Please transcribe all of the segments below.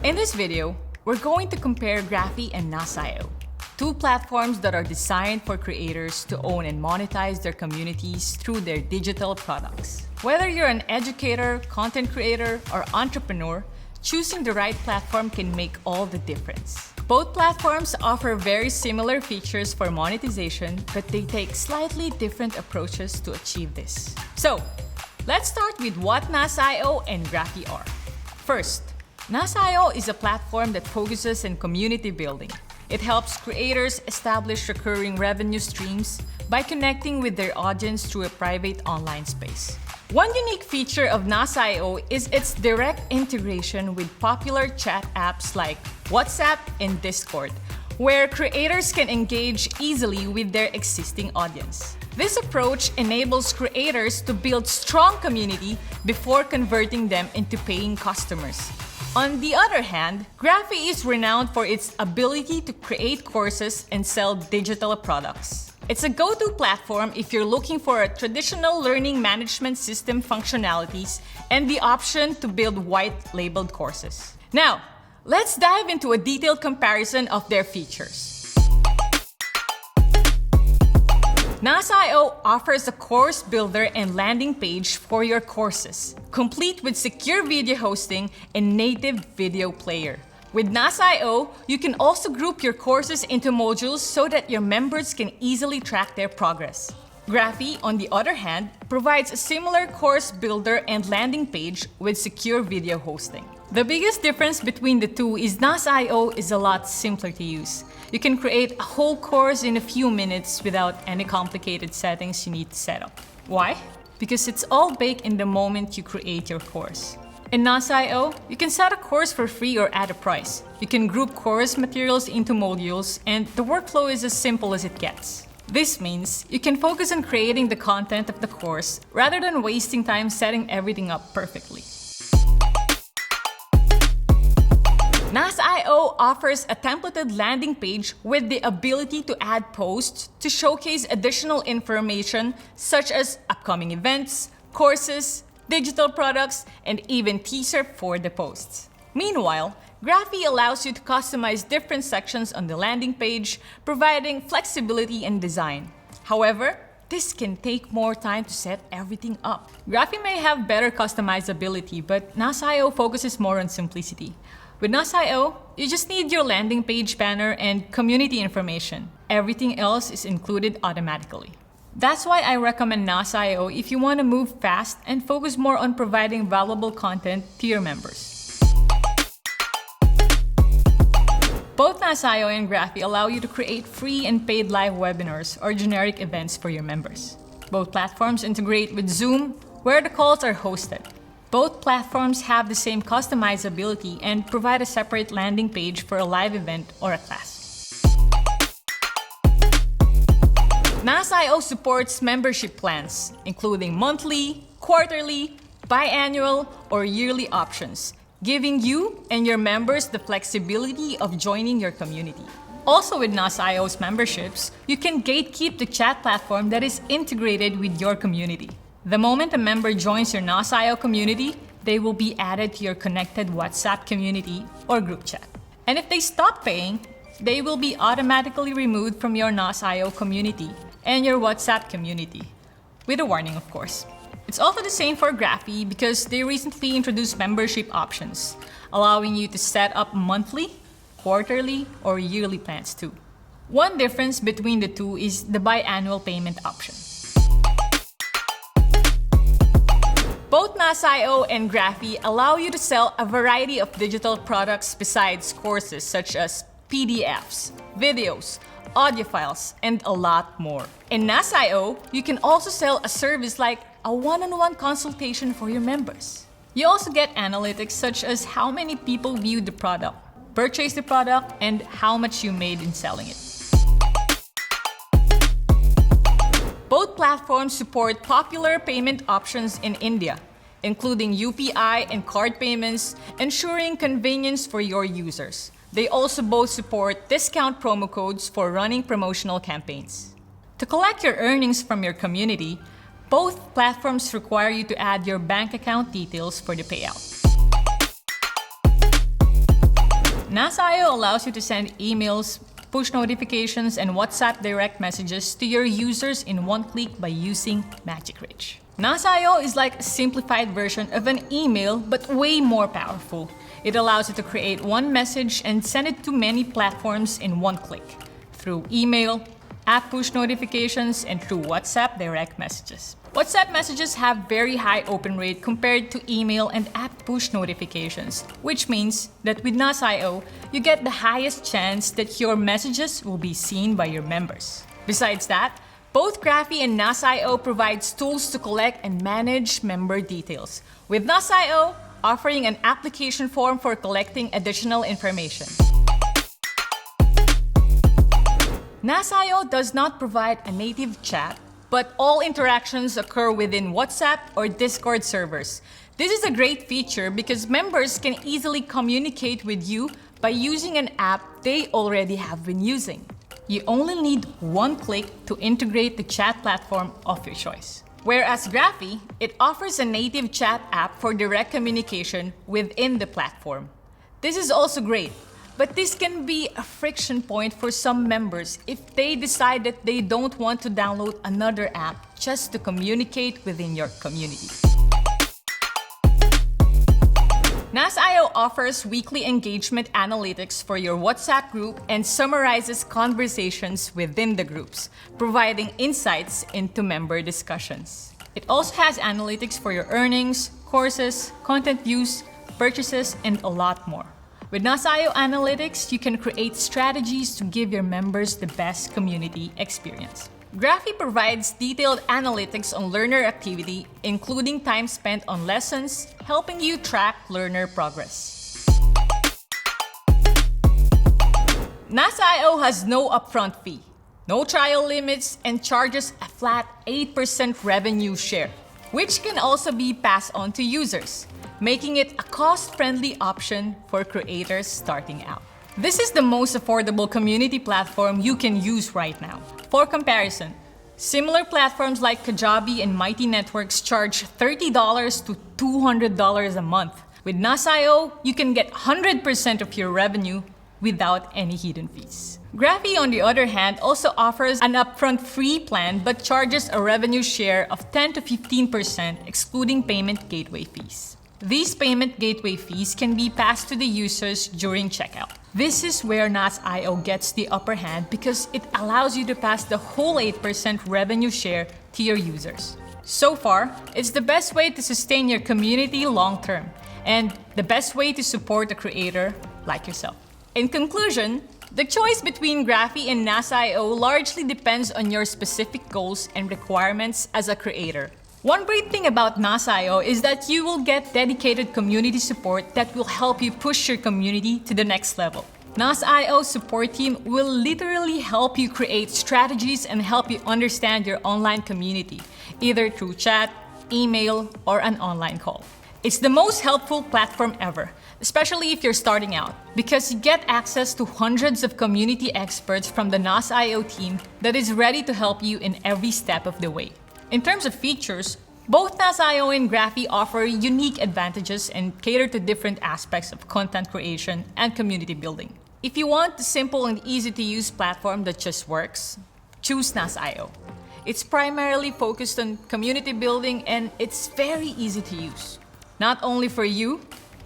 In this video, we're going to compare Graphy and Nas.io, two platforms that are designed for creators to own and monetize their communities through their digital products. Whether you're an educator, content creator, or entrepreneur, choosing the right platform can make all the difference. Both platforms offer very similar features for monetization, but they take slightly different approaches to achieve this. So, let's start with what Nas.io and Graphy are. First, Nas.io is a platform that focuses on community building. It helps creators establish recurring revenue streams by connecting with their audience through a private online space. One unique feature of Nas.io is its direct integration with popular chat apps like WhatsApp and Discord, where creators can engage easily with their existing audience. This approach enables creators to build strong community before converting them into paying customers. On the other hand, Graphy is renowned for its ability to create courses and sell digital products. It's a go-to platform if you're looking for a traditional learning management system functionalities and the option to build white-labeled courses. Now, let's dive into a detailed comparison of their features. Nas.io offers a course builder and landing page for your courses, complete with secure video hosting and native video player. With Nas.io, you can also group your courses into modules so that your members can easily track their progress. Graphy, on the other hand, provides a similar course builder and landing page with secure video hosting. The biggest difference between the two is Nas.io is a lot simpler to use. You can create a whole course in a few minutes without any complicated settings you need to set up. Why? Because it's all baked in the moment you create your course. In Nas.io, you can set a course for free or at a price. You can group course materials into modules, and the workflow is as simple as it gets. This means you can focus on creating the content of the course rather than wasting time setting everything up perfectly. Nas.io offers a templated landing page with the ability to add posts to showcase additional information such as upcoming events, courses, digital products, and even teaser for the posts. Meanwhile, Graphy allows you to customize different sections on the landing page, providing flexibility in design. However, this can take more time to set everything up. Graphy may have better customizability, but Nas.io focuses more on simplicity. With Nas.io, you just need your landing page banner and community information. Everything else is included automatically. That's why I recommend Nas.io if you want to move fast and focus more on providing valuable content to your members. Both Nas.io and Graphy allow you to create free and paid live webinars or generic events for your members. Both platforms integrate with Zoom, where the calls are hosted. Both platforms have the same customizability and provide a separate landing page for a live event or a class. Nas.io supports membership plans, including monthly, quarterly, biannual, or yearly options, giving you and your members the flexibility of joining your community. Also with Nas.io's memberships, you can gatekeep the chat platform that is integrated with your community. The moment a member joins your Nas.io community, they will be added to your connected WhatsApp community or group chat. And if they stop paying, they will be automatically removed from your Nas.io community and your WhatsApp community, with a warning of course. It's also the same for Graphy because they recently introduced membership options, allowing you to set up monthly, quarterly, or yearly plans too. One difference between the two is the biannual payment option. Both Nas.io and Graphy allow you to sell a variety of digital products besides courses such as PDFs, videos, audio files, and a lot more. In Nas.io, you can also sell a service like a one-on-one consultation for your members. You also get analytics such as how many people viewed the product, purchased the product, and how much you made in selling it. Both platforms support popular payment options in India, including UPI and card payments, ensuring convenience for your users. They also both support discount promo codes for running promotional campaigns. To collect your earnings from your community, both platforms require you to add your bank account details for the payout. NAS.io allows you to send emails, push notifications, and WhatsApp direct messages to your users in one click by using Magic Rich. NAS.io is like a simplified version of an email, but way more powerful. It allows you to create one message and send it to many platforms in one click, through email, app push notifications, and through WhatsApp direct messages. WhatsApp messages have very high open rate compared to email and app push notifications, which means that with NAS.io, you get the highest chance that your messages will be seen by your members. Besides that, both Graphy and NAS.io provides tools to collect and manage member details, with NAS.io offering an application form for collecting additional information. NAS.io does not provide a native chat, but all interactions occur within WhatsApp or Discord servers. This is a great feature because members can easily communicate with you by using an app they already have been using. You only need one click to integrate the chat platform of your choice. Whereas Graphy, it offers a native chat app for direct communication within the platform. This is also great, but this can be a friction point for some members if they decide that they don't want to download another app just to communicate within your community. NAS.io offers weekly engagement analytics for your WhatsApp group and summarizes conversations within the groups, providing insights into member discussions. It also has analytics for your earnings, courses, content views, purchases, and a lot more. With NAS.io Analytics, you can create strategies to give your members the best community experience. Graphy provides detailed analytics on learner activity, including time spent on lessons, helping you track learner progress. NAS.io has no upfront fee, no trial limits, and charges a flat 8% revenue share, which can also be passed on to users, making it a cost-friendly option for creators starting out. This is the most affordable community platform you can use right now. For comparison, similar platforms like Kajabi and Mighty Networks charge $30 to $200 a month. With NAS.io, you can get 100% of your revenue without any hidden fees. Graphy, on the other hand, also offers an upfront free plan but charges a revenue share of 10 to 15% excluding payment gateway fees. These payment gateway fees can be passed to the users during checkout. This is where NAS.io gets the upper hand because it allows you to pass the whole 8% revenue share to your users. So far, it's the best way to sustain your community long term and the best way to support a creator like yourself. In conclusion, the choice between Graphy and NAS.io largely depends on your specific goals and requirements as a creator. One great thing about NAS.io is that you will get dedicated community support that will help you push your community to the next level. NAS.io support team will literally help you create strategies and help you understand your online community, either through chat, email, or an online call. It's the most helpful platform ever, especially if you're starting out, because you get access to hundreds of community experts from the NAS.io team that is ready to help you in every step of the way. In terms of features, both NAS.io and Graphy offer unique advantages and cater to different aspects of content creation and community building. If you want a simple and easy-to-use platform that just works, choose NAS.io. It's primarily focused on community building and it's very easy to use, not only for you,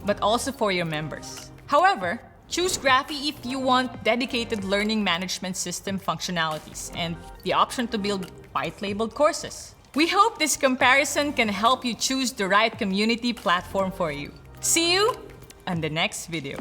but also for your members. However, choose Graphy if you want dedicated learning management system functionalities and the option to build white-labeled courses. We hope this comparison can help you choose the right community platform for you. See you on the next video.